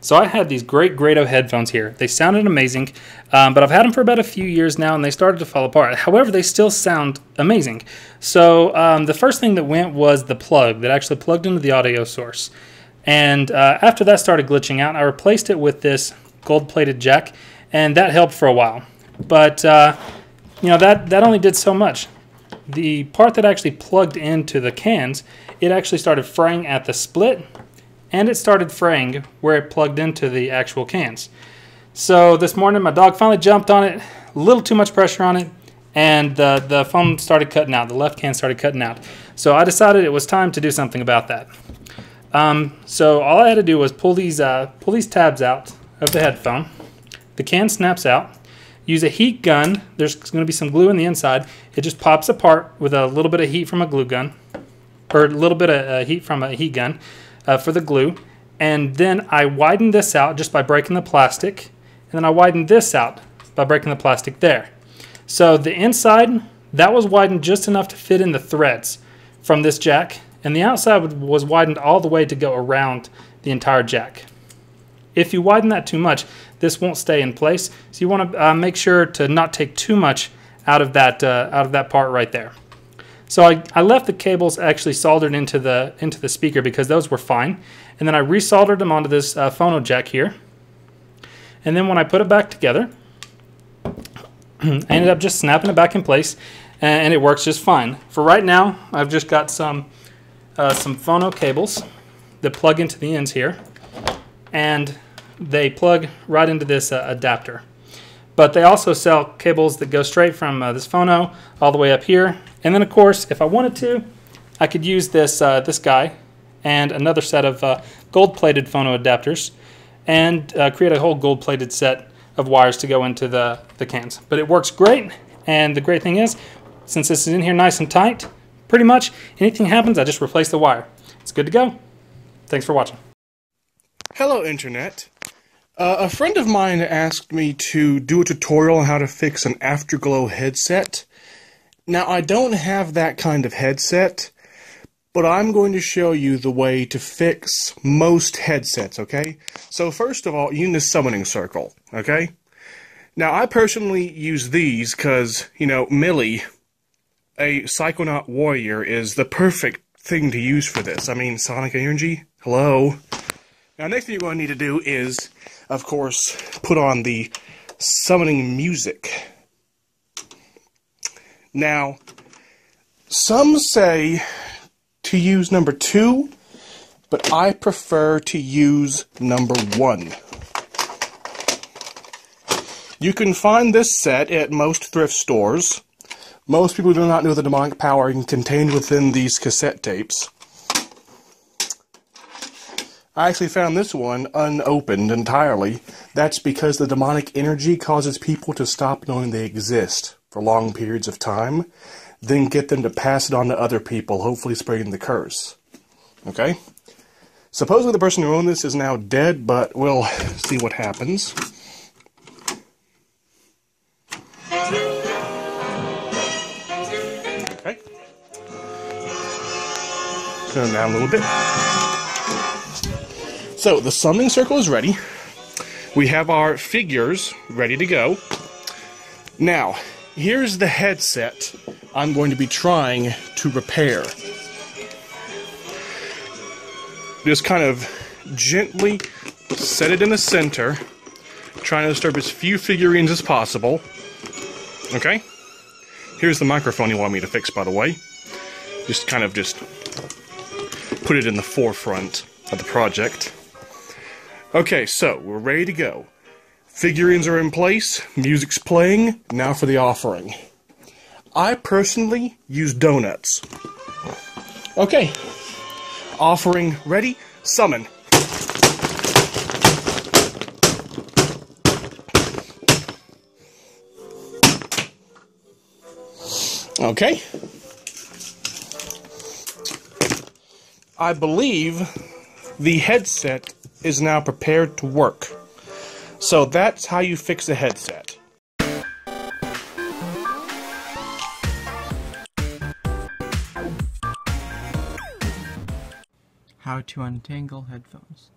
So I had these great Grado headphones here. They sounded amazing, but I've had them for about a few years now, and they started to fall apart. However, they still sound amazing. So the first thing that went was the plug that actually plugged into the audio source. And after that started glitching out, I replaced it with this gold-plated jack, and that helped for a while. But you know, that only did so much. The part that actually plugged into the cans, it actually started fraying at the split, and it started fraying where it plugged into the actual cans. So this morning my dog finally jumped on it, a little too much pressure on it, and the phone started cutting out. The left can started cutting out. So I decided it was time to do something about that. So all I had to do was pull these tabs out of the headphone. The can snaps out. Use a heat gun. There's going to be some glue in the inside. It just pops apart with a little bit of heat from a glue gun, or a little bit of heat from a heat gun for the glue. And then I widen this out just by breaking the plastic. And then I widen this out by breaking the plastic there. So the inside, that was widened just enough to fit in the threads from this jack. And the outside was widened all the way to go around the entire jack. If you widen that too much, this won't stay in place. So you want to make sure to not take too much out of that part right there. So I left the cables actually soldered into the speaker because those were fine. And then I resoldered them onto this phono jack here. And then when I put it back together, I ended up just snapping it back in place, and it works just fine. For right now, I've just got some phono cables that plug into the ends here, and they plug right into this adapter. But they also sell cables that go straight from this phono all the way up here. And then, of course, if I wanted to, I could use this guy and another set of gold-plated phono adapters and create a whole gold-plated set of wires to go into the cans. But it works great, and the great thing is, since this is in here nice and tight, pretty much anything happens, I just replace the wire. It's good to go. Thanks for watching. Hello, Internet. A friend of mine asked me to do a tutorial on how to fix an Afterglow headset. Now, I don't have that kind of headset, but I'm going to show you the way to fix most headsets, okay? So first of all, you need a summoning circle, okay? Now, I personally use these because, you know, Millie, a Psychonaut warrior, is the perfect thing to use for this. I mean, sonic energy? Hello? Now, next thing you're going to need to do is, of course, put on the summoning music. Now, some say to use number 2, but I prefer to use number 1. You can find this set at most thrift stores. Most people do not know the demonic power contained within these cassette tapes. I actually found this one unopened entirely. That's because the demonic energy causes people to stop knowing they exist for long periods of time, then get them to pass it on to other people, hopefully spreading the curse. Okay? Supposedly the person who owned this is now dead, but we'll see what happens. Okay. Turn it down a little bit. So, the summoning circle is ready. We have our figures ready to go. Now, here's the headset I'm going to be trying to repair. Just kind of gently set it in the center, trying to disturb as few figurines as possible. Okay? Here's the microphone you want me to fix, by the way. Just put it in the forefront of the project. Okay, so we're ready to go. Figurines are in place, music's playing, now for the offering. I personally use donuts. Okay, offering ready, summon. Okay. I believe the headset is now prepared to work. So that's how you fix a headset. How to untangle headphones.